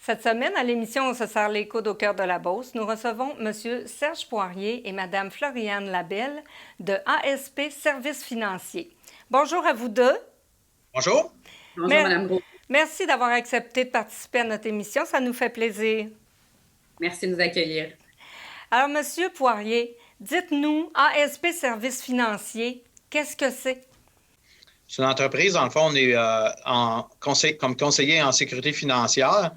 Cette semaine, à l'émission On se serre les coudes au cœur de la Beauce, nous recevons M. Serge Poirier et Mme Floriane Labelle de ASP Services financiers. Bonjour à vous deux. Bonjour. Bonjour, Madame Gros. Merci d'avoir accepté de participer à notre émission. Ça nous fait plaisir. Merci de nous accueillir. Alors, M. Poirier, dites-nous, ASP Services financiers, qu'est-ce que c'est? C'est une entreprise, dans le fond, on est comme conseiller en sécurité financière.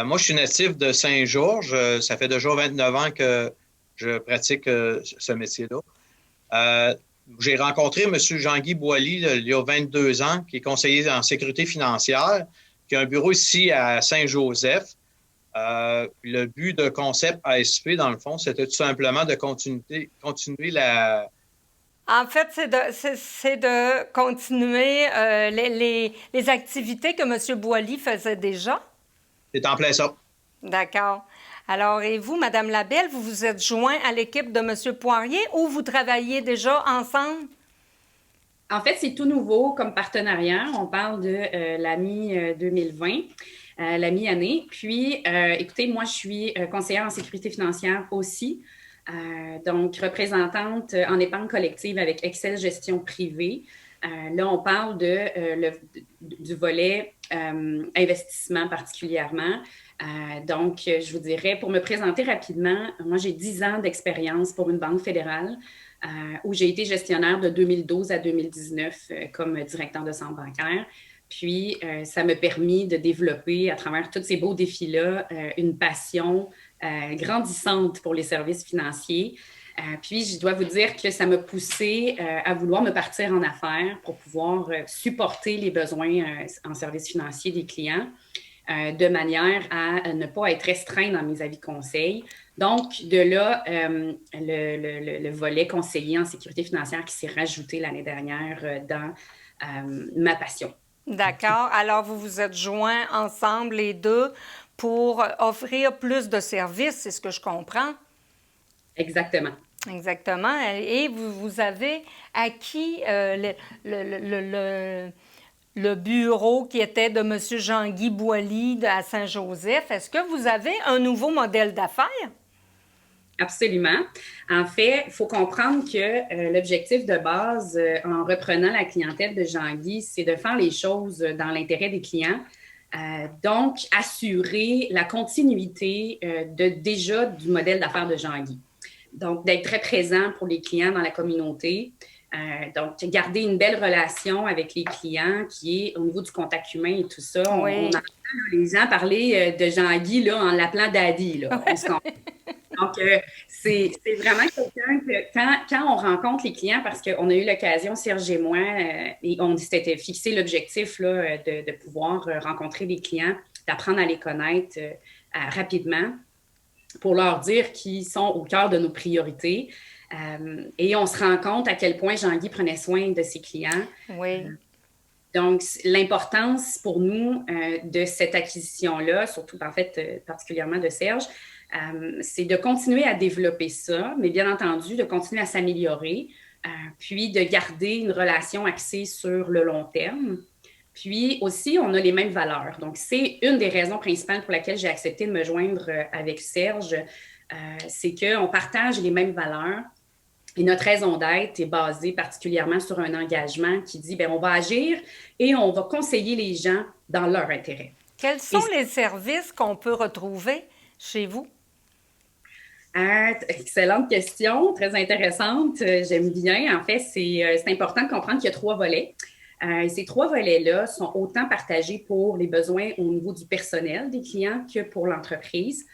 Moi, je suis natif de Saint-Georges. Ça fait déjà 29 ans que je pratique ce métier-là. J'ai rencontré M. Jean-Guy Boily il y a 22 ans, qui est conseiller en sécurité financière, qui a un bureau ici à Saint-Joseph. Le but de Concept ASP, dans le fond, c'était tout simplement de continuer la... En fait, c'est de continuer les activités que M. Boily faisait déjà. C'est en plein ça. D'accord. Alors, et vous, Mme Labelle, vous vous êtes joint à l'équipe de M. Poirier ou vous travaillez déjà ensemble? En fait, c'est tout nouveau comme partenariat. On parle de la mi-2020, la mi-année. Puis, écoutez, moi, je suis conseillère en sécurité financière aussi. Donc, représentante en épargne collective avec Excel Gestion Privée. Là, on parle du volet investissement particulièrement. Donc, je vous dirais, pour me présenter rapidement, moi, j'ai 10 ans d'expérience pour une banque fédérale où j'ai été gestionnaire de 2012 à 2019 comme directeur de centre bancaire. Puis, ça m'a permis de développer, à travers tous ces beaux défis-là, une passion grandissante pour les services financiers. Puis, je dois vous dire que ça m'a poussé à vouloir me partir en affaires pour pouvoir supporter les besoins en services financiers des clients de manière à ne pas être restreint dans mes avis conseils. Donc, de là, le volet conseiller en sécurité financière qui s'est rajouté l'année dernière dans ma passion. D'accord. Alors, vous vous êtes joints ensemble, les deux, pour offrir plus de services, c'est ce que je comprends? Exactement. Exactement. Et vous avez acquis le bureau qui était de M. Jean-Guy Boily à Saint-Joseph. Est-ce que vous avez un nouveau modèle d'affaires? Absolument. En fait, il faut comprendre que l'objectif de base, en reprenant la clientèle de Jean-Guy, c'est de faire les choses dans l'intérêt des clients. Donc, assurer la continuité déjà du modèle d'affaires de Jean-Guy. Donc, d'être très présent pour les clients dans la communauté. Donc, garder une belle relation avec les clients qui est au niveau du contact humain et tout ça. Oui. On entend les gens parler de Jean-Guy là, en l'appelant Daddy. Là. Donc, c'est vraiment quelqu'un que quand on rencontre les clients, parce qu'on a eu l'occasion, Serge et moi, et on s'était fixé l'objectif là, de pouvoir rencontrer les clients, d'apprendre à les connaître rapidement pour leur dire qu'ils sont au cœur de nos priorités. Et on se rend compte à quel point Jean-Guy prenait soin de ses clients. Oui. Donc, l'importance pour nous de cette acquisition-là, surtout en fait particulièrement de Serge, c'est de continuer à développer ça, mais bien entendu, de continuer à s'améliorer, puis de garder une relation axée sur le long terme. Puis aussi, on a les mêmes valeurs. Donc, c'est une des raisons principales pour laquelle j'ai accepté de me joindre avec Serge, c'est qu'on partage les mêmes valeurs. Et notre raison d'être est basée particulièrement sur un engagement qui dit, bien, on va agir et on va conseiller les gens dans leur intérêt. Quels sont les services qu'on peut retrouver chez vous? Excellente question, très intéressante. J'aime bien. En fait, c'est important de comprendre qu'il y a 3 volets. Ces 3 volets-là sont autant partagés pour les besoins au niveau du personnel des clients que pour l'entreprise.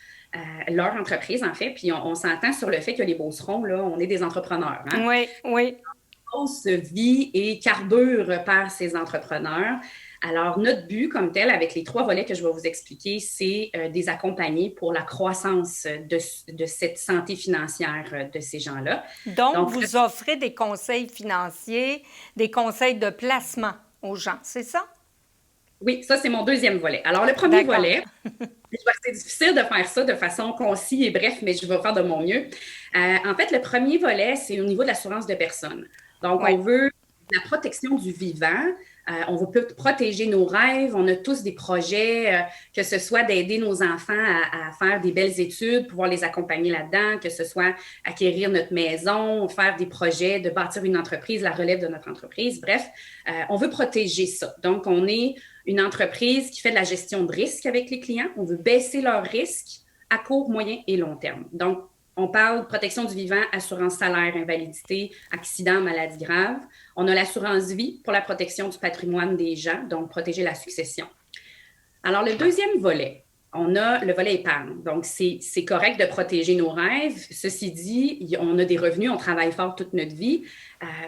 Leur entreprise, en fait. Puis on s'entend sur le fait que les Beaucerons, là, on est des entrepreneurs. Hein? Oui, oui. La Beauce vit et carbure par ces entrepreneurs. Alors, notre but comme tel, avec les 3 volets que je vais vous expliquer, c'est de les accompagner pour la croissance de cette santé financière de ces gens-là. Donc, vous offrez des conseils financiers, des conseils de placement aux gens, c'est ça? Oui, ça, c'est mon deuxième volet. Alors, le premier volet, c'est difficile de faire ça de façon concise et bref, mais je vais faire de mon mieux. En fait, le premier volet, c'est au niveau de l'assurance de personnes. Donc, on veut la protection du vivant, On veut protéger nos rêves. On a tous des projets, que ce soit d'aider nos enfants à faire des belles études, pouvoir les accompagner là-dedans, que ce soit acquérir notre maison, faire des projets, de bâtir une entreprise, la relève de notre entreprise. Bref, on veut protéger ça. Donc, on est une entreprise qui fait de la gestion de risque avec les clients. On veut baisser leurs risques à court, moyen et long terme. Donc, on parle de protection du vivant, assurance salaire, invalidité, accident, maladie grave. On a l'assurance vie pour la protection du patrimoine des gens, donc protéger la succession. Alors, le deuxième volet, on a le volet épargne. Donc, c'est correct de protéger nos rêves. Ceci dit, on a des revenus, on travaille fort toute notre vie.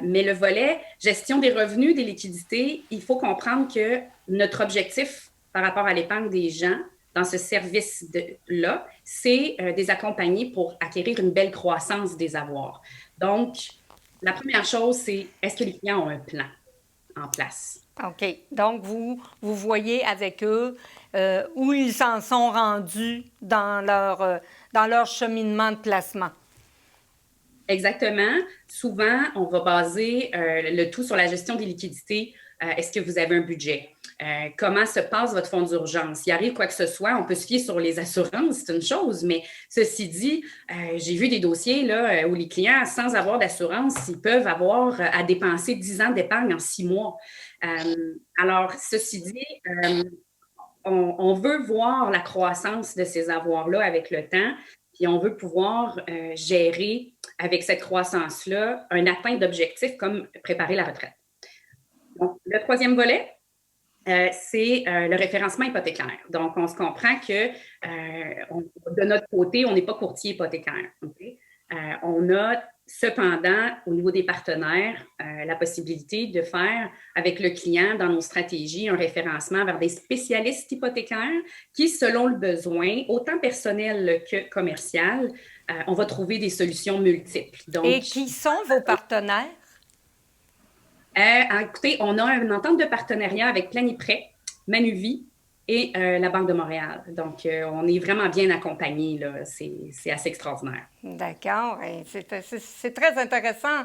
Mais le volet gestion des revenus, des liquidités, il faut comprendre que notre objectif par rapport à l'épargne des gens, dans ce service-là, c'est des accompagner pour acquérir une belle croissance des avoirs. Donc, la première chose, c'est est-ce que les clients ont un plan en place? OK. Donc, vous voyez avec eux où ils s'en sont rendus dans leur cheminement de placement. Exactement. Souvent, on va baser le tout sur la gestion des liquidités. Est-ce que vous avez un budget? Comment se passe votre fonds d'urgence? S'il arrive quoi que ce soit, on peut se fier sur les assurances, c'est une chose, mais ceci dit, j'ai vu des dossiers là, où les clients, sans avoir d'assurance, ils peuvent avoir à dépenser 10 ans d'épargne en 6 mois. Alors, ceci dit, on veut voir la croissance de ces avoirs-là avec le temps, puis on veut pouvoir gérer avec cette croissance-là un atteint d'objectifs comme préparer la retraite. Donc, le troisième volet, c'est le référencement hypothécaire. Donc, on se comprend que de notre côté, on n'est pas courtier hypothécaire. Okay? On a cependant, au niveau des partenaires, la possibilité de faire avec le client dans nos stratégies un référencement vers des spécialistes hypothécaires qui, selon le besoin, autant personnel que commercial, on va trouver des solutions multiples. Donc, et qui sont vos partenaires? Écoutez, on a une entente de partenariat avec Planiprêt, Manuvie et la Banque de Montréal. Donc, on est vraiment bien accompagnés, là. C'est assez extraordinaire. D'accord. C'est très intéressant.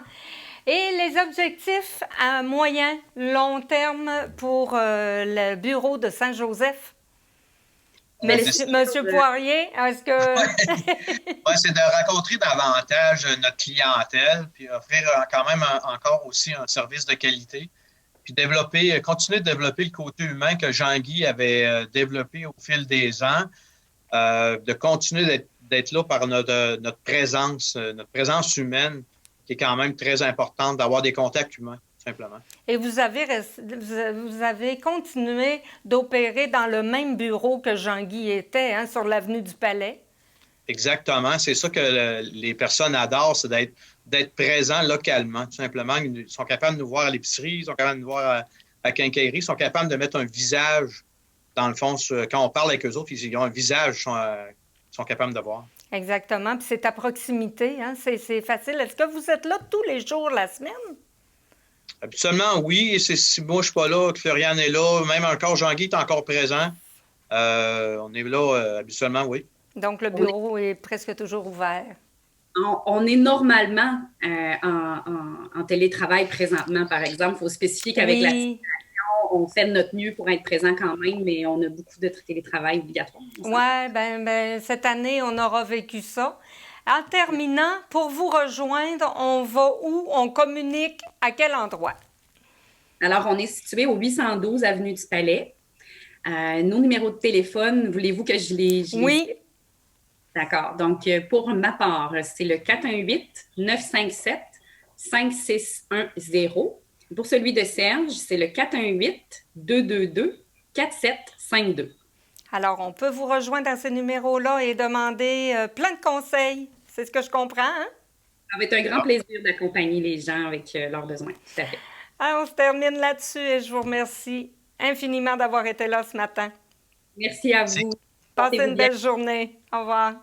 Et les objectifs à moyen, long terme pour le bureau de Saint-Joseph? Monsieur Poirier, est-ce que... Ouais, c'est de rencontrer davantage notre clientèle, puis offrir quand même encore aussi un service de qualité, puis continuer de développer le côté humain que Jean-Guy avait développé au fil des ans, de continuer d'être là par notre présence humaine, qui est quand même très importante, d'avoir des contacts humains. Simplement. Et vous avez continué d'opérer dans le même bureau que Jean-Guy était, hein, sur l'avenue du Palais? Exactement. C'est ça que les personnes adorent, c'est d'être présents localement, tout simplement. Ils sont capables de nous voir à l'épicerie, ils sont capables de nous voir à la quincaillerie, ils sont capables de mettre un visage, dans le fond, quand on parle avec eux autres, ils ont un visage qu'ils sont capables de voir. Exactement. Puis c'est à proximité, hein? C'est facile. Est-ce que vous êtes là tous les jours la semaine? Habituellement, oui. Si moi, je ne suis pas là, que Floriane est là, même encore Jean-Guy est encore présent. On est là habituellement, oui. Donc, le bureau est presque toujours ouvert. On est normalement en télétravail présentement, par exemple. Il faut spécifier qu'avec la situation, on fait de notre mieux pour être présent quand même, mais on a beaucoup de télétravail obligatoire. Oui, ben, cette année, on aura vécu ça. En terminant, pour vous rejoindre, on va où? On communique à quel endroit? Alors, on est situé au 812 Avenue du Palais. Nos numéros de téléphone, voulez-vous que je les... Oui. D'accord. Donc, pour ma part, c'est le 418-957-5610. Pour celui de Serge, c'est le 418-222-4752. Alors, on peut vous rejoindre à ces numéros-là et demander plein de conseils. C'est ce que je comprends, hein? Ça va être un grand plaisir d'accompagner les gens avec leurs besoins. Tout à fait. Alors, on se termine là-dessus et je vous remercie infiniment d'avoir été là ce matin. Merci à vous. Passez une belle journée. Au revoir.